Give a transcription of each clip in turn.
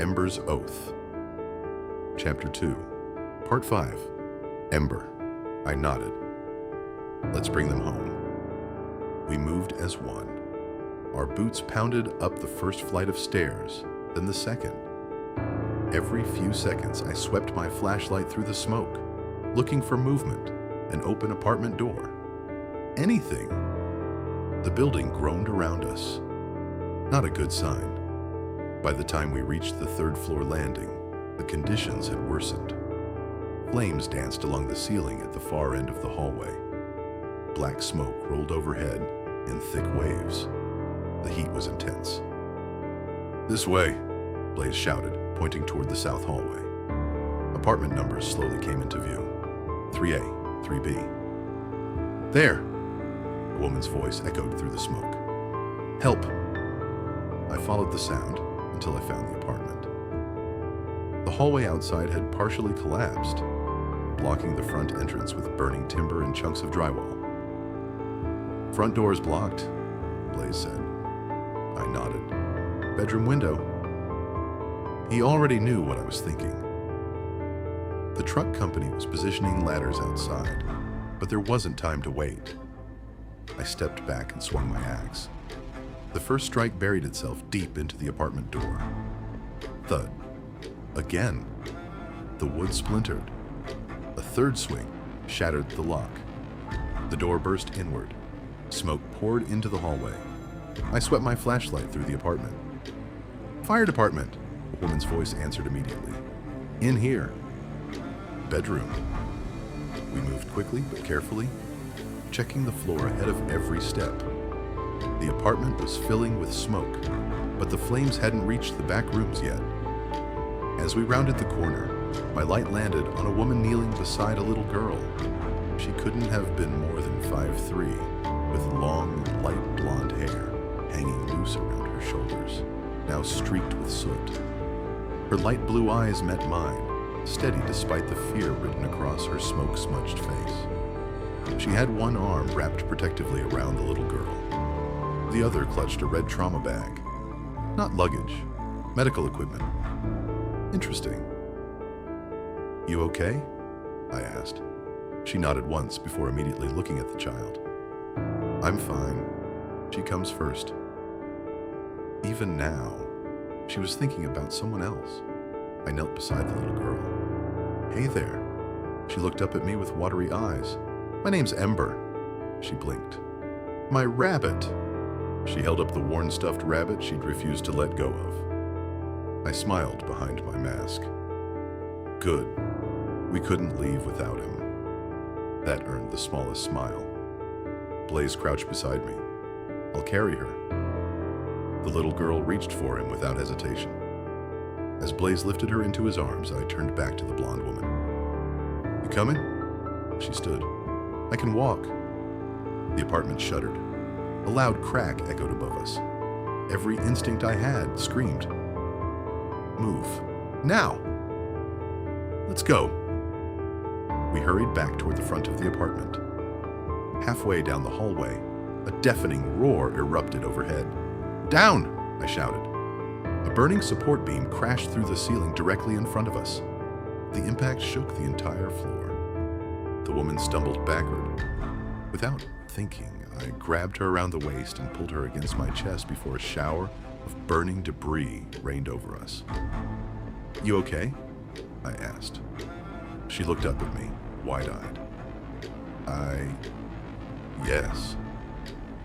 Ember's Oath. Chapter 2, Part 5. Ember. I nodded. Let's bring them home. We moved as one. Our boots pounded up the first flight of stairs, then the second. Every few seconds, I swept my flashlight through the smoke, looking for movement, an open apartment door. Anything. The building groaned around us. Not a good sign. By the time we reached the third-floor landing, the conditions had worsened. Flames danced along the ceiling at the far end of the hallway. Black smoke rolled overhead in thick waves. The heat was intense. "This way," Blaze shouted, pointing toward the south hallway. Apartment numbers slowly came into view. 3A, 3B. "There!" A woman's voice echoed through the smoke. "Help!" I followed the sound until I found the apartment. The hallway outside had partially collapsed, blocking the front entrance with burning timber and chunks of drywall. "Front door's blocked," Blaze said. I nodded. "Bedroom window." He already knew what I was thinking. The truck company was positioning ladders outside, but there wasn't time to wait. I stepped back and swung my axe. The first strike buried itself deep into the apartment door. Thud. Again. The wood splintered. A third swing shattered the lock. The door burst inward. Smoke poured into the hallway. I swept my flashlight through the apartment. "Fire department," a woman's voice answered immediately. "In here." Bedroom. We moved quickly but carefully, checking the floor ahead of every step. The apartment was filling with smoke, but the flames hadn't reached the back rooms yet. As we rounded the corner, my light landed on a woman kneeling beside a little girl. She couldn't have been more than 5'3", with long, light blonde hair hanging loose around her shoulders, now streaked with soot. Her light blue eyes met mine, steady despite the fear written across her smoke-smudged face. She had one arm wrapped protectively around the little girl. The other clutched a red trauma bag. Not luggage, medical equipment. Interesting. "You okay?" I asked. She nodded once before immediately looking at the child. "I'm fine. She comes first." Even now, she was thinking about someone else. I knelt beside the little girl. "Hey there." She looked up at me with watery eyes. "My name's Ember." She blinked. "My rabbit." She held up the worn stuffed rabbit she'd refused to let go of. I smiled behind my mask. Good. We couldn't leave without him. That earned the smallest smile. Blaze crouched beside me. "I'll carry her." The little girl reached for him without hesitation. As Blaze lifted her into his arms, I turned back to the blonde woman. "You coming?" She stood. "I can walk." The apartment shuddered. A loud crack echoed above us. Every instinct I had screamed. "Move. Now!" "Let's go." We hurried back toward the front of the apartment. Halfway down the hallway, a deafening roar erupted overhead. "Down!" I shouted. A burning support beam crashed through the ceiling directly in front of us. The impact shook the entire floor. The woman stumbled backward. Without thinking, I grabbed her around the waist and pulled her against my chest before a shower of burning debris rained over us. "You okay?" I asked. She looked up at me, wide-eyed. Yes.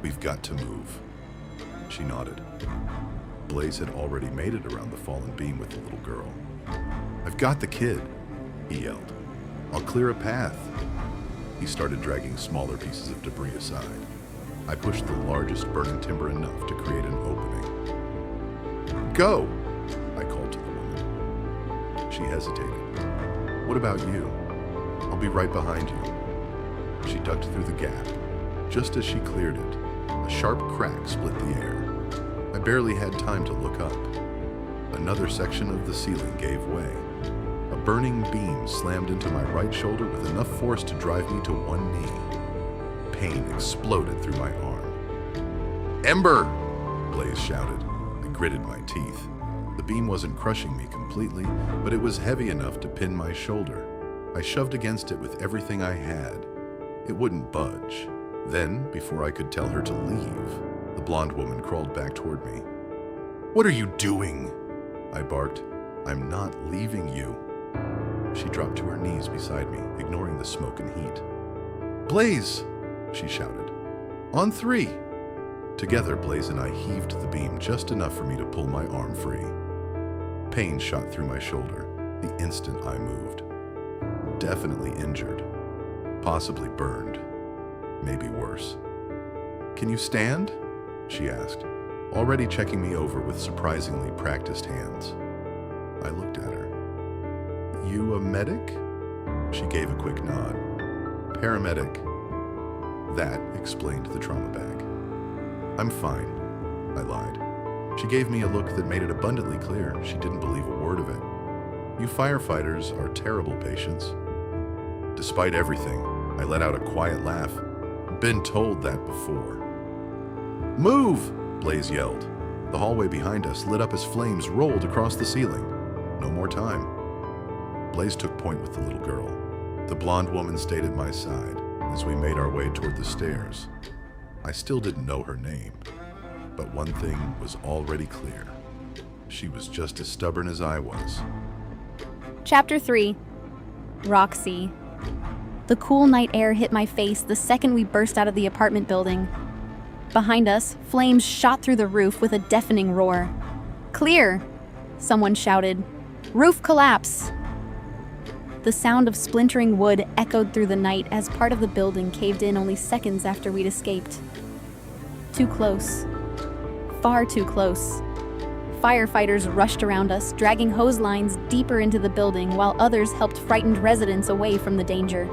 We've got to move." She nodded. Blaze had already made it around the fallen beam with the little girl. "I've got the kid," he yelled. "I'll clear a path." He started dragging smaller pieces of debris aside. I pushed the largest burning timber enough to create an opening. "Go!" I called to the woman. She hesitated. "What about you?" "I'll be right behind you." She ducked through the gap. Just as she cleared it, a sharp crack split the air. I barely had time to look up. Another section of the ceiling gave way. A burning beam slammed into my right shoulder with enough force to drive me to one knee. Pain exploded through my arm. "Ember!" Blaze shouted. I gritted my teeth. The beam wasn't crushing me completely, but it was heavy enough to pin my shoulder. I shoved against it with everything I had. It wouldn't budge. Then, before I could tell her to leave, the blonde woman crawled back toward me. "What are you doing?" I barked. "I'm not leaving you." She dropped to her knees beside me, ignoring the smoke and heat. "Blaze!" she shouted. "On 3!" Together, Blaze and I heaved the beam just enough for me to pull my arm free. Pain shot through my shoulder the instant I moved. Definitely injured. Possibly burned. Maybe worse. "Can you stand?" she asked, already checking me over with surprisingly practiced hands. I looked at her. "You a medic?" She gave a quick nod. "Paramedic." That explained the trauma bag. "I'm fine," I lied. She gave me a look that made it abundantly clear she didn't believe a word of it. "You firefighters are terrible patients." Despite everything, I let out a quiet laugh. Been told that before. "Move!" Blaze yelled. The hallway behind us lit up as flames rolled across the ceiling. No more time. Blaze took point with the little girl. The blonde woman stayed at my side as we made our way toward the stairs. I still didn't know her name, but one thing was already clear. She was just as stubborn as I was. Chapter 3. Roxie. The cool night air hit my face the second we burst out of the apartment building. Behind us, flames shot through the roof with a deafening roar. "Clear!" someone shouted. "Roof collapse!" The sound of splintering wood echoed through the night as part of the building caved in only seconds after we'd escaped. Too close. Far too close. Firefighters rushed around us, dragging hose lines deeper into the building while others helped frightened residents away from the danger.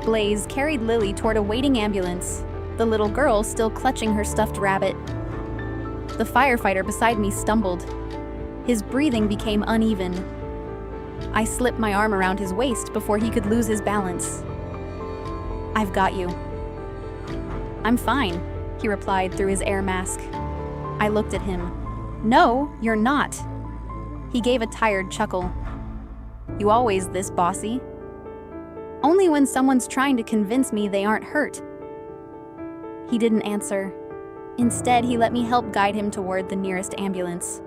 Blaze carried Lily toward a waiting ambulance, the little girl still clutching her stuffed rabbit. The firefighter beside me stumbled. His breathing became uneven. I slipped my arm around his waist before he could lose his balance. "I've got you." "I'm fine," he replied through his air mask. I looked at him. "No, you're not." He gave a tired chuckle. "You always this bossy?" "Only when someone's trying to convince me they aren't hurt." He didn't answer. Instead, he let me help guide him toward the nearest ambulance.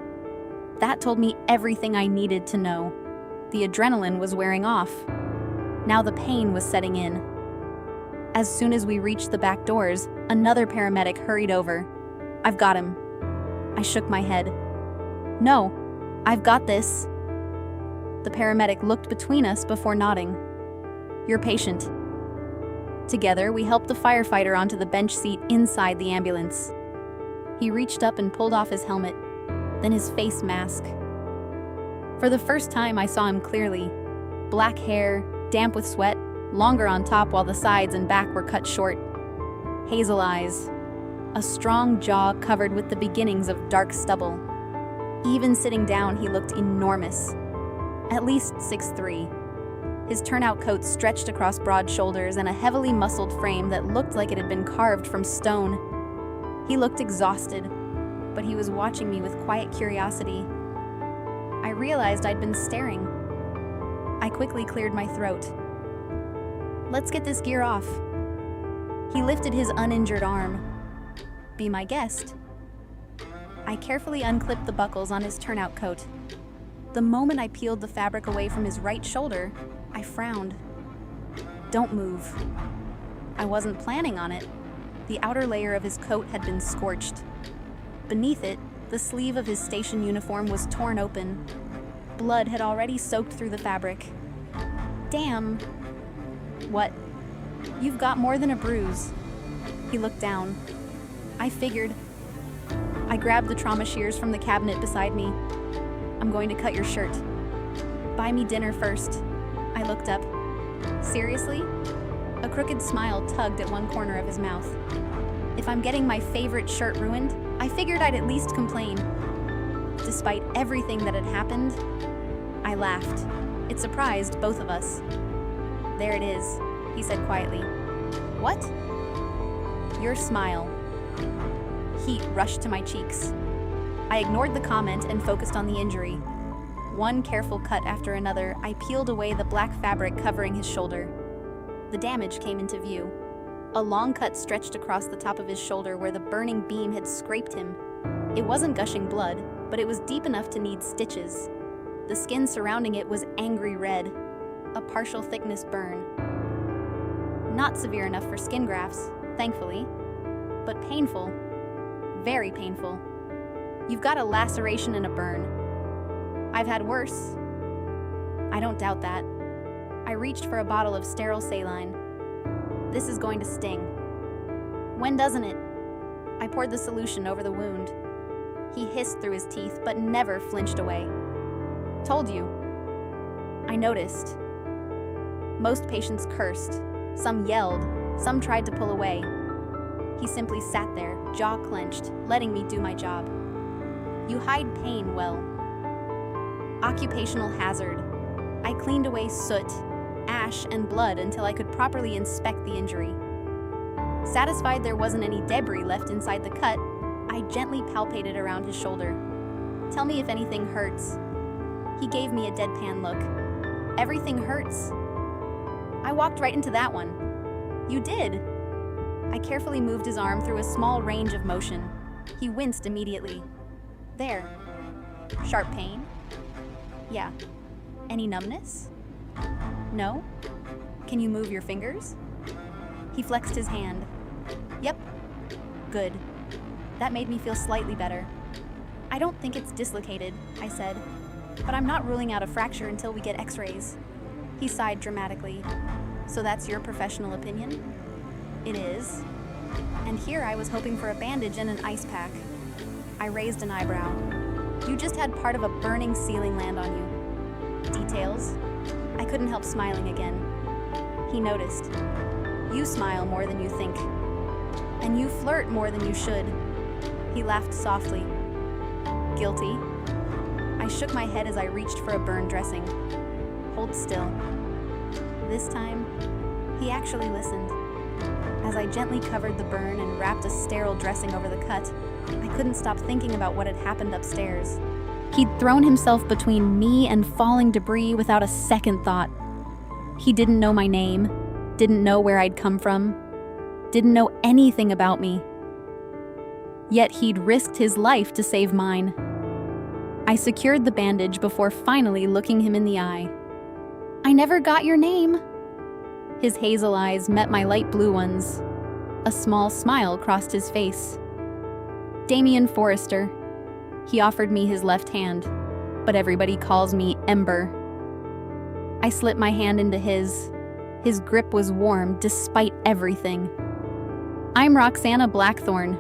That told me everything I needed to know. The adrenaline was wearing off. Now the pain was setting in. As soon as we reached the back doors, another paramedic hurried over. "I've got him." I shook my head. "No, I've got this." The paramedic looked between us before nodding. "Your patient." Together, we helped the firefighter onto the bench seat inside the ambulance. He reached up and pulled off his helmet, then his face mask. For the first time, I saw him clearly. Black hair, damp with sweat, longer on top while the sides and back were cut short. Hazel eyes. A strong jaw covered with the beginnings of dark stubble. Even sitting down, he looked enormous. At least 6'3". His turnout coat stretched across broad shoulders and a heavily muscled frame that looked like it had been carved from stone. He looked exhausted, but he was watching me with quiet curiosity. I realized I'd been staring. I quickly cleared my throat. "Let's get this gear off." He lifted his uninjured arm. "Be my guest." I carefully unclipped the buckles on his turnout coat. The moment I peeled the fabric away from his right shoulder, I frowned. "Don't move." I wasn't planning on it. The outer layer of his coat had been scorched. Beneath it, the sleeve of his station uniform was torn open. Blood had already soaked through the fabric. "Damn." "What?" "You've got more than a bruise." He looked down. I figured. I grabbed the trauma shears from the cabinet beside me. "I'm going to cut your shirt." "Buy me dinner first." I looked up. "Seriously?" A crooked smile tugged at one corner of his mouth. "If I'm getting my favorite shirt ruined, I figured I'd at least complain." Despite everything that had happened, I laughed. It surprised both of us. "There it is," he said quietly. "What?" "Your smile." Heat rushed to my cheeks. I ignored the comment and focused on the injury. One careful cut after another, I peeled away the black fabric covering his shoulder. The damage came into view. A long cut stretched across the top of his shoulder where the burning beam had scraped him. It wasn't gushing blood, but it was deep enough to need stitches. The skin surrounding it was angry red, a partial thickness burn. Not severe enough for skin grafts, thankfully, but painful, very painful. You've got a laceration and a burn. I've had worse. I don't doubt that. I reached for a bottle of sterile saline. This is going to sting. When doesn't it? I poured the solution over the wound. He hissed through his teeth, but never flinched away. Told you. I noticed. Most patients cursed. Some yelled. Some tried to pull away. He simply sat there, jaw clenched, letting me do my job. You hide pain well. Occupational hazard. I cleaned away soot, ash, and blood until I could properly inspect the injury. Satisfied there wasn't any debris left inside the cut, I gently palpated around his shoulder. Tell me if anything hurts. He gave me a deadpan look. Everything hurts. I walked right into that one. You did. I carefully moved his arm through a small range of motion. He winced immediately. There. Sharp pain? Yeah. Any numbness? No? Can you move your fingers? He flexed his hand. Yep. Good. That made me feel slightly better. I don't think it's dislocated, I said, but I'm not ruling out a fracture until we get x-rays. He sighed dramatically. So that's your professional opinion? It is. And here I was hoping for a bandage and an ice pack. I raised an eyebrow. You just had part of a burning ceiling land on you. Details? I couldn't help smiling again. He noticed. You smile more than you think. And you flirt more than you should. He laughed softly. Guilty? I shook my head as I reached for a burn dressing. Hold still. This time, he actually listened. As I gently covered the burn and wrapped a sterile dressing over the cut, I couldn't stop thinking about what had happened upstairs. He'd thrown himself between me and falling debris without a second thought. He didn't know my name, didn't know where I'd come from, didn't know anything about me. Yet he'd risked his life to save mine. I secured the bandage before finally looking him in the eye. I never got your name. His hazel eyes met my light blue ones. A small smile crossed his face. Damien Forrester. He offered me his left hand, but everybody calls me Ember. I slipped my hand into his. His grip was warm despite everything. I'm Roxana Blackthorn.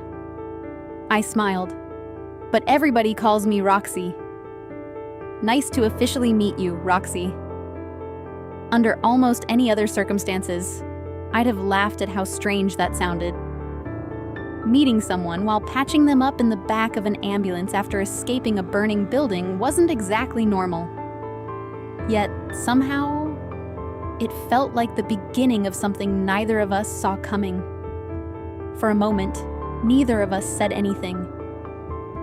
I smiled, but everybody calls me Roxie. Nice to officially meet you, Roxie. Under almost any other circumstances, I'd have laughed at how strange that sounded. Meeting someone while patching them up in the back of an ambulance after escaping a burning building wasn't exactly normal. Yet, somehow, it felt like the beginning of something neither of us saw coming. For a moment, neither of us said anything.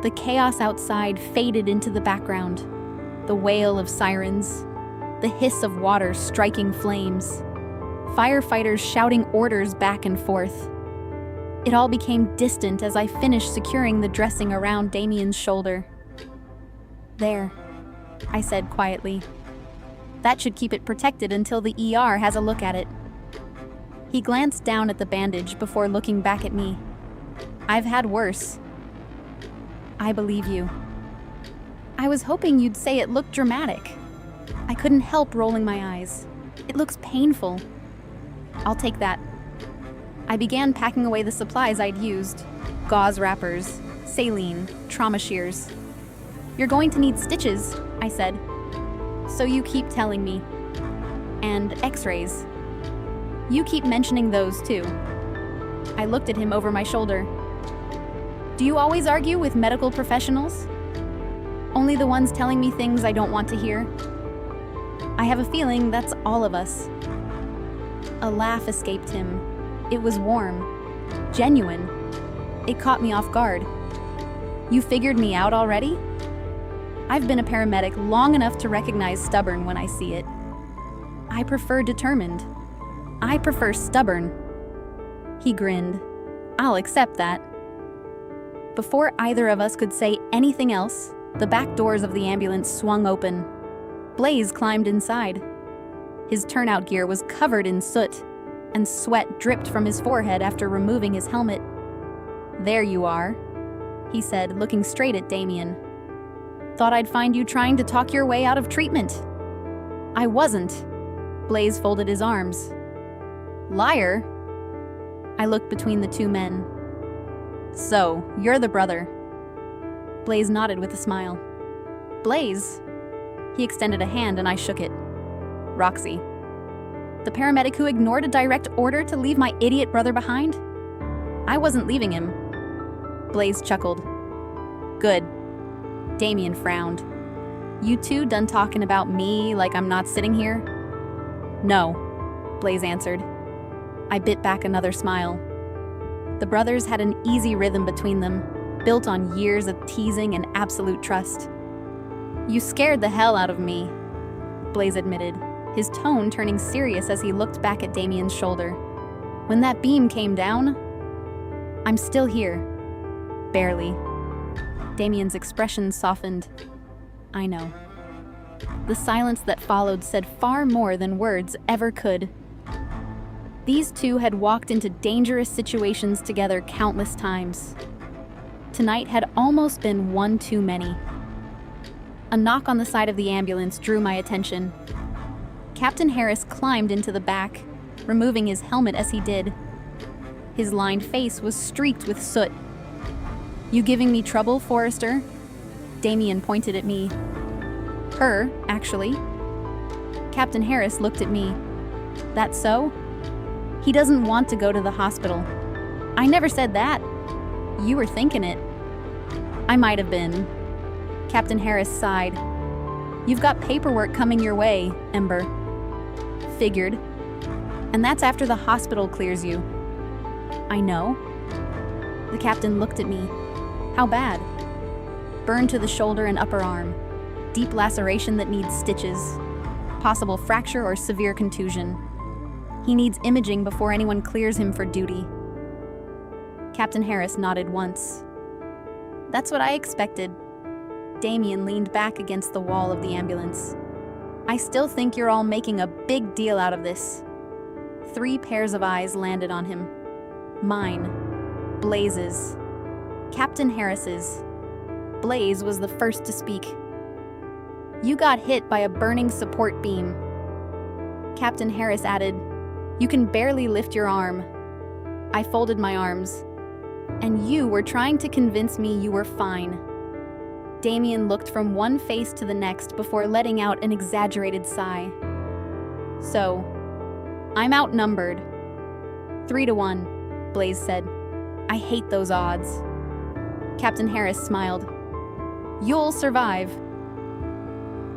The chaos outside faded into the background. The wail of sirens, the hiss of water striking flames, firefighters shouting orders back and forth. It all became distant as I finished securing the dressing around Damien's shoulder. There, I said quietly. That should keep it protected until the ER has a look at it. He glanced down at the bandage before looking back at me. I've had worse. I believe you. I was hoping you'd say it looked dramatic. I couldn't help rolling my eyes. It looks painful. I'll take that. I began packing away the supplies I'd used. Gauze wrappers, saline, trauma shears. You're going to need stitches, I said. So you keep telling me. And x-rays. You keep mentioning those too. I looked at him over my shoulder. Do you always argue with medical professionals? Only the ones telling me things I don't want to hear? I have a feeling that's all of us. A laugh escaped him. It was warm, genuine. It caught me off guard. You figured me out already? I've been a paramedic long enough to recognize stubborn when I see it. I prefer determined. I prefer stubborn. He grinned. I'll accept that. Before either of us could say anything else, the back doors of the ambulance swung open. Blaze climbed inside. His turnout gear was covered in soot, and sweat dripped from his forehead after removing his helmet. "There you are," he said, looking straight at Damien. "Thought I'd find you trying to talk your way out of treatment." "I wasn't." Blaze folded his arms. "Liar." I looked between the two men. "So, you're the brother." Blaze nodded with a smile. "Blaze." He extended a hand and I shook it. "Roxie." "The paramedic who ignored a direct order to leave my idiot brother behind?" "I wasn't leaving him." Blaze chuckled. "Good." Damien frowned. "You two done talking about me like I'm not sitting here?" "No," Blaze answered. I bit back another smile. The brothers had an easy rhythm between them, built on years of teasing and absolute trust. "You scared the hell out of me," Blaze admitted, his tone turning serious as he looked back at Damien's shoulder. "When that beam came down, I'm still here. Barely." Damien's expression softened. "I know." The silence that followed said far more than words ever could. These two had walked into dangerous situations together countless times. Tonight had almost been one too many. A knock on the side of the ambulance drew my attention. Captain Harris climbed into the back, removing his helmet as he did. His lined face was streaked with soot. "You giving me trouble, Forrester?" Damien pointed at me. "Her, actually." Captain Harris looked at me. "That so?" "He doesn't want to go to the hospital." "I never said that." "You were thinking it." "I might have been." Captain Harris sighed. "You've got paperwork coming your way, Ember." "Figured. And that's after the hospital clears you." "I know." The captain looked at me. "How bad?" "Burn to the shoulder and upper arm. Deep laceration that needs stitches. Possible fracture or severe contusion. He needs imaging before anyone clears him for duty." Captain Harris nodded once. "That's what I expected." Damien leaned back against the wall of the ambulance. "I still think you're all making a big deal out of this." 3 pairs of eyes landed on him. Mine. Blaze's. Captain Harris's. Blaze was the first to speak. "You got hit by a burning support beam." Captain Harris added, "You can barely lift your arm." I folded my arms. "And you were trying to convince me you were fine." Damien looked from one face to the next before letting out an exaggerated sigh. "So, I'm outnumbered." 3-1, Blaze said. "I hate those odds." Captain Harris smiled. "You'll survive."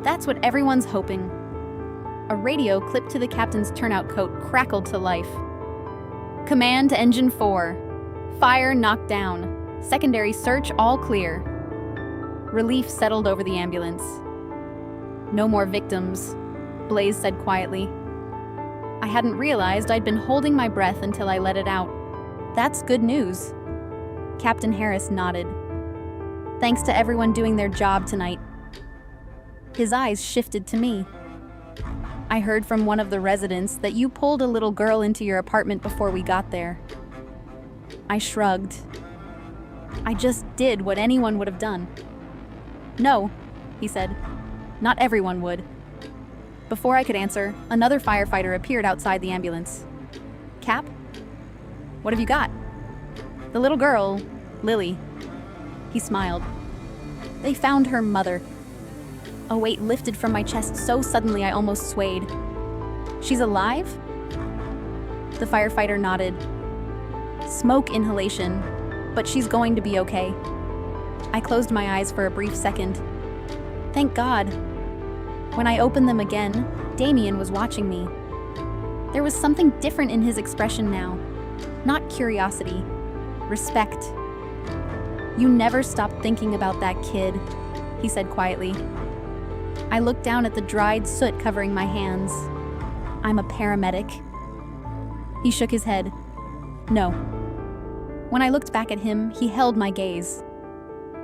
That's what everyone's hoping. A radio clipped to the captain's turnout coat crackled to life. "Command to Engine 4. Fire knocked down. Secondary search all clear." Relief settled over the ambulance. "No more victims," Blaze said quietly. I hadn't realized I'd been holding my breath until I let it out. "That's good news." Captain Harris nodded. "Thanks to everyone doing their job tonight." His eyes shifted to me. "I heard from one of the residents that you pulled a little girl into your apartment before we got there." I shrugged. "I just did what anyone would have done." "No," he said. "Not everyone would." Before I could answer, another firefighter appeared outside the ambulance. "Cap? What have you got?" "The little girl, Lily." He smiled. "They found her mother." A weight lifted from my chest so suddenly I almost swayed. "She's alive?" The firefighter nodded. "Smoke inhalation, but she's going to be okay." I closed my eyes for a brief second. Thank God. When I opened them again, Damien was watching me. There was something different in his expression now. Not curiosity. Respect. "You never stop thinking about that kid," he said quietly. I looked down at the dried soot covering my hands. "I'm a paramedic." He shook his head. "No." When I looked back at him, he held my gaze.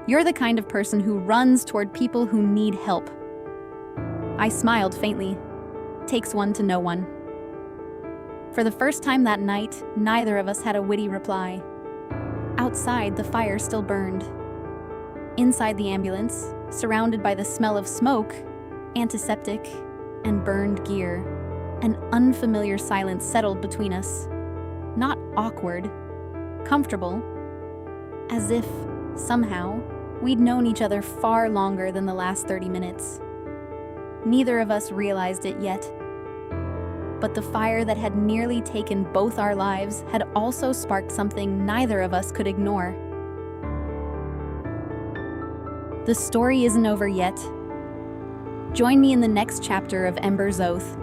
"You're the kind of person who runs toward people who need help." I smiled faintly. Takes one to know one. For the first time that night, neither of us had a witty reply. Outside, the fire still burned. Inside the ambulance, surrounded by the smell of smoke, antiseptic, and burned gear, an unfamiliar silence settled between us. Not awkward, comfortable, as if, somehow, we'd known each other far longer than the last 30 minutes. Neither of us realized it yet. But the fire that had nearly taken both our lives had also sparked something neither of us could ignore. The story isn't over yet. Join me in the next chapter of Ember's Oath,